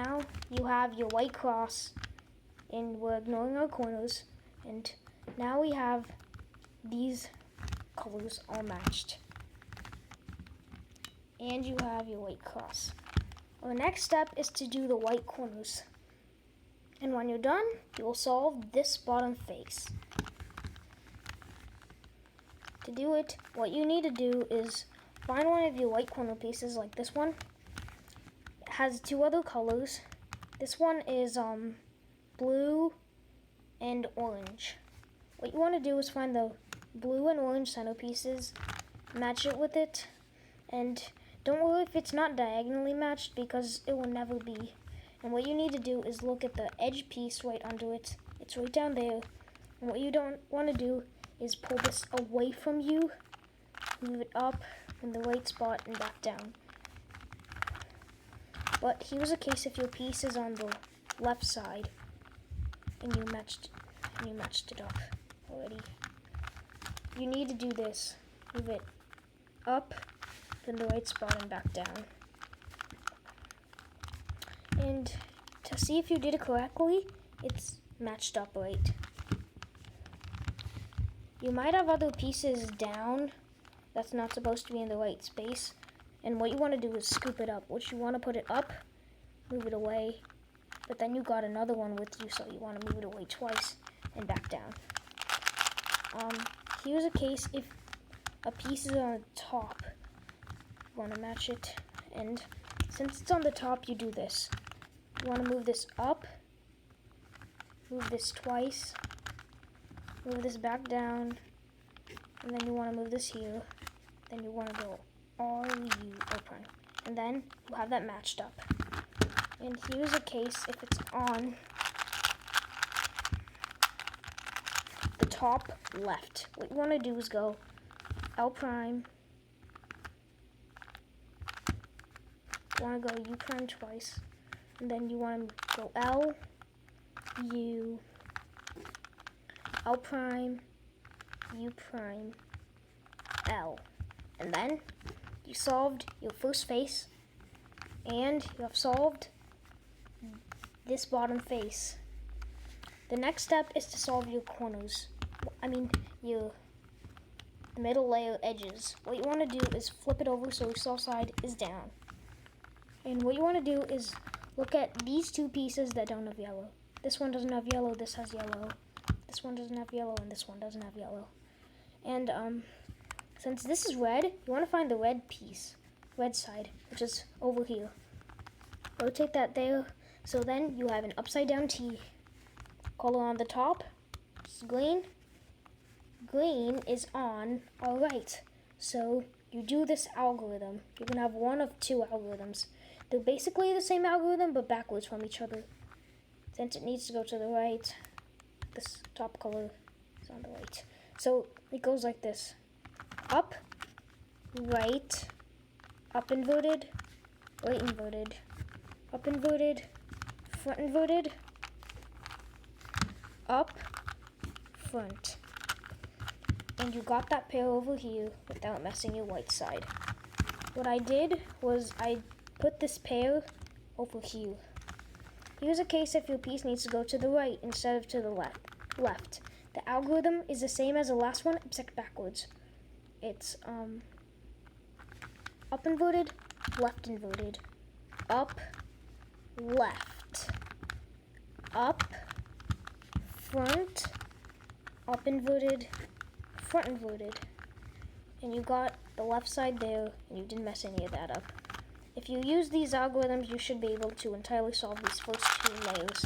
now you have your white cross, and we're ignoring our corners, and now we have these colors all matched. And you have your white cross. Well, the next step is to do the white corners. And when you're done, you will solve this bottom face. To do it, what you need to do is find one of your white corner pieces like this one. It has two other colors. This one is blue and orange. What you want to do is find the blue and orange centerpieces, match it with it, and don't worry if it's not diagonally matched because it will never be. And what you need to do is look at the edge piece right under it. It's right down there. And what you don't want to do is pull this away from you, move it up in the right spot and back down. But here's a case if your piece is on the left side and you matched it up already. You need to do this. Move it up in the right spot and back down. And to see if you did it correctly, it's matched up right. You might have other pieces down that's not supposed to be in the right space. And what you want to do is scoop it up. What you want to put it up, move it away. But then you got another one with you, so you want to move it away twice and back down. Here's a case if a piece is on the top. You want to match it. And since it's on the top, you do this. You want to move this up, move this twice, move this back down, and then you want to move this here. Then you want to go R-U-O prime. And then you have that matched up. And here's a case if it's on the top left. What you want to do is go L prime. You want to go U prime twice. And then you want to go L, U, L prime, U prime, L. And then you solved your first face, and you have solved this bottom face. The next step is to solve your corners. Your middle layer edges. What you want to do is flip it over so your saw side is down. And what you want to do is look at these two pieces that don't have yellow. This one doesn't have yellow, this has yellow. This one doesn't have yellow, and this one doesn't have yellow. And since this is red, you want to find the red piece, red side, which is over here. Rotate that there, so then you have an upside down T. Color on the top, it's green. Green is on our right. So you do this algorithm. You're going to have one of two algorithms. They're basically the same algorithm, but backwards from each other. Since it needs to go to the right, this top color is on the right. So it goes like this. Up, right, up inverted, right inverted, up inverted, front inverted, up, front. And you got that pair over here without messing your white side. What I did was I put this pair over here. Here's a case if your piece needs to go to the right instead of to the left. The algorithm is the same as the last one, except backwards. It's up inverted, left inverted, up, left, up, front, up inverted, front inverted. And you got the left side there, and you didn't mess any of that up. If you use these algorithms, you should be able to entirely solve these first two layers.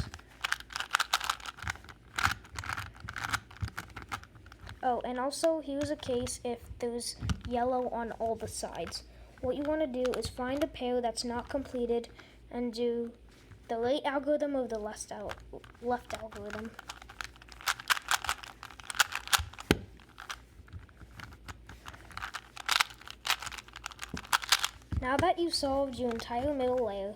Oh, and also, here's a case if there's yellow on all the sides. What you want to do is find a pair that's not completed and do the right algorithm of the left algorithm. Now that you've solved your entire middle layer,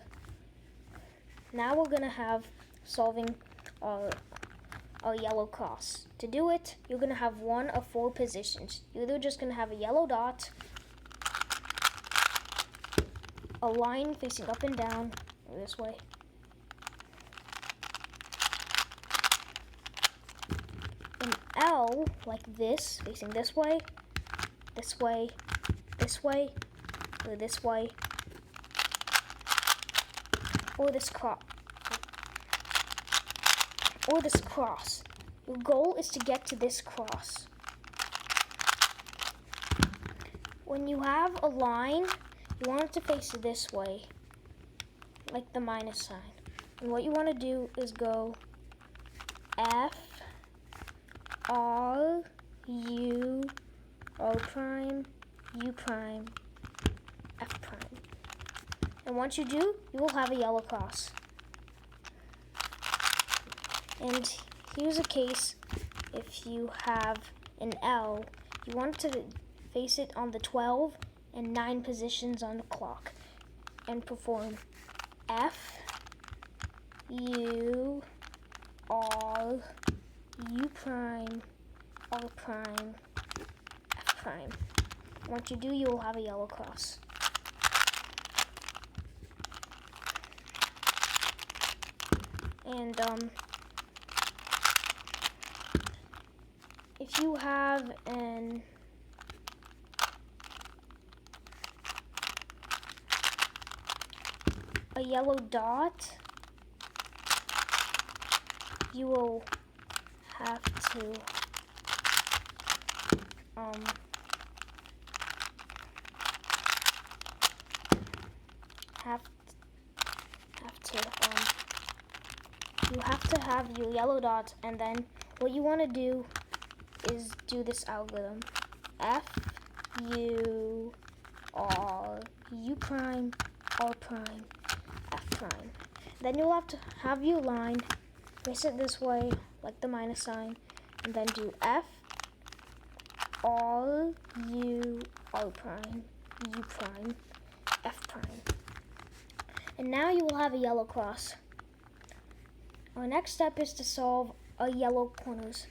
now we're going to have solving our yellow cross. To do it, you're going to have one of four positions. You're either just going to have a yellow dot, a line facing up and down, or this way, L like this, facing this way, this way, this way, or this way, or this cross. Your goal is to get to this cross. When you have a line, you want it to face this way, like the minus sign. And what you want to do is go F, R, U, O prime, U prime, F prime. And once you do, you will have a yellow cross. And here's a case if you have an L, you want to face it on the 12 and 9 positions on the clock and perform F, U, R, U prime, R prime, F prime. Once you do, you will have a yellow cross. And if you have a yellow dot, you will have to you have to have your yellow dots, and then what you want to do is do this algorithm. F, U, R, U prime, R prime, F prime. Then you'll have to have your line, face it this way, like the minus sign, and then do F, R, U, R prime, U prime, F prime. And now you will have a yellow cross. Our next step is to solve a yellow corners.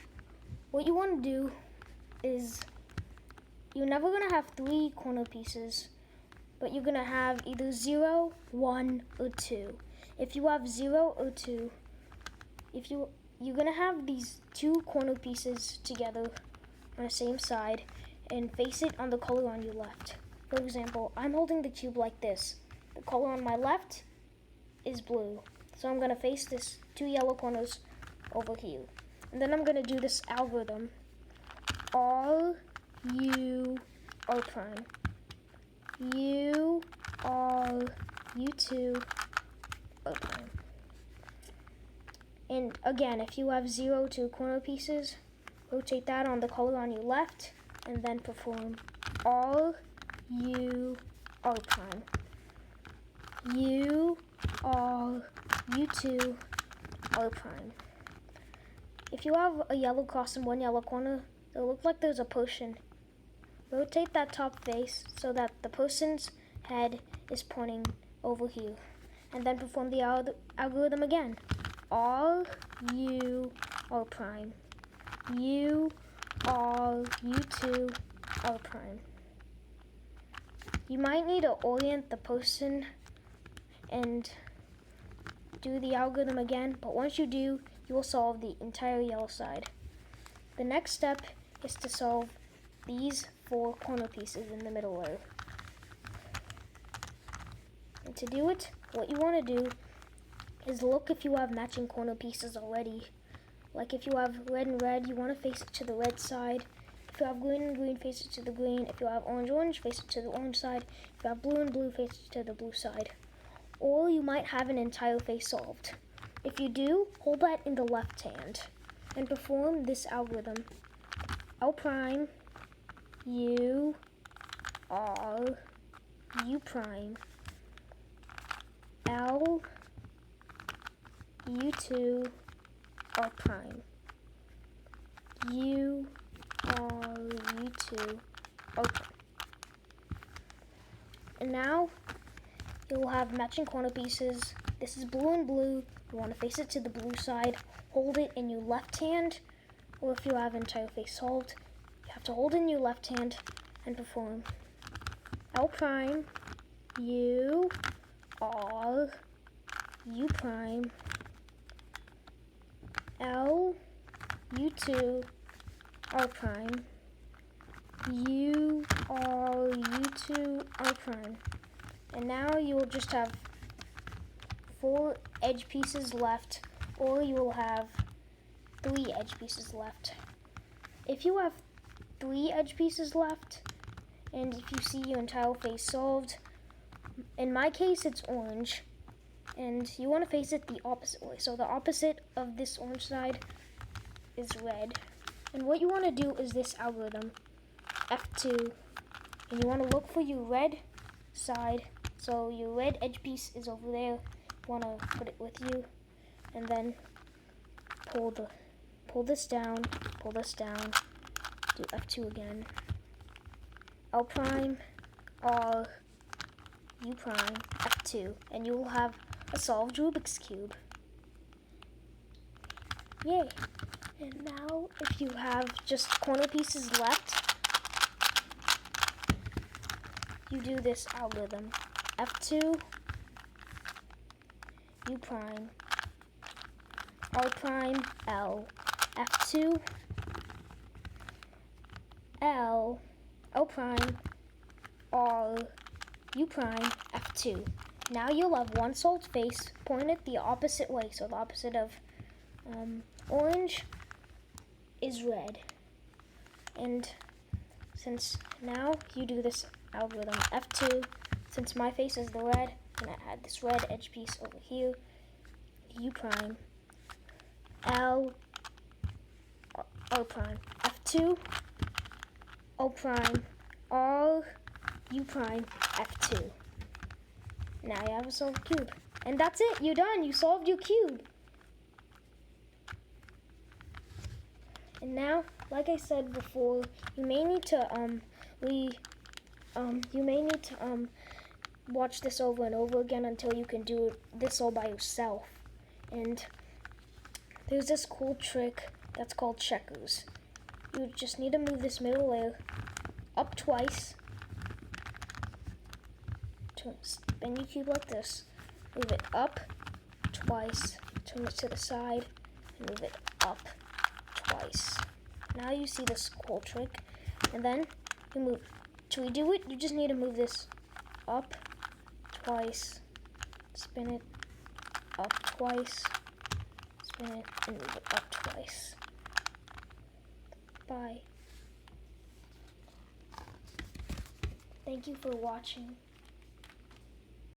What you want to do is, you're never going to have 3 corner pieces, but you're going to have either 0, 1, or 2. If you have 0 or 2, you're going to have these 2 corner pieces together on the same side and face it on the color on your left. For example, I'm holding the cube like this. The color on my left is blue. So I'm going to face this 2 yellow corners over here. And then I'm going to do this algorithm. R, U, R prime. U, R, U2, R prime. And again, if you have 0 2 corner pieces, rotate that on the color on your left, and then perform R, U, R prime. U, R, U2, R prime. If you have a yellow cross in one yellow corner, it'll look like there's a person. Rotate that top face so that the person's head is pointing over here. And then perform the algorithm again. R, U, R prime. U, R, U2, R prime. You might need to orient the person and do the algorithm again, but once you do, you will solve the entire yellow side. The next step is to solve these 4 corner pieces in the middle row. And to do it, what you want to do is look if you have matching corner pieces already. Like if you have red and red, you want to face it to the red side. If you have green and green, face it to the green. If you have orange and orange, face it to the orange side. If you have blue and blue, face it to the blue side. Or you might have an entire face solved. If you do, hold that in the left hand and perform this algorithm. L prime, U, R, U prime, L, U2, R prime, U, R, U2, R prime. And now you'll have matching corner pieces. This is blue and blue. You want to face it to the blue side. Hold it in your left hand, or if you have entire face solved, you have to hold it in your left hand and perform L prime, U, R, U prime, L, U2, R prime, U R U2 R prime. And now you will just have 4 edge pieces left, or you will have 3 edge pieces left. If you have 3 edge pieces left, and if you see your entire face solved, in my case it's orange, and you want to face it the opposite way. So the opposite of this orange side is red. And what you want to do is this algorithm, F2, and you want to look for your red side. So your red edge piece is over there. You want to put it with you, and then pull this down, do F2 again. L prime, R, U prime, F2, and you will have a solved Rubik's Cube. Yay! And now, if you have just corner pieces left, you do this algorithm. F2, U prime, R prime, L, F2, L, L prime, R, U prime, F2. Now you'll have one solved face pointed the opposite way. So the opposite of orange is red. And since now you do this algorithm F2, since my face is the red, and I add this red edge piece over here, U prime, L, R prime, F2, O prime, R, U prime, F2. Now you have a solved cube. And that's it, you're done, you solved your cube. And now, like I said before, you may need to watch this over and over again until you can do this all by yourself. And there's this cool trick that's called checkers. You just need to move this middle layer up twice, spin your cube like this, move it up twice, turn it to the side, and move it up twice. Now you see this cool trick, and then you move. To redo it, you just need to move this up twice, spin it up twice, spin it, and move it up twice. Bye. Thank you for watching.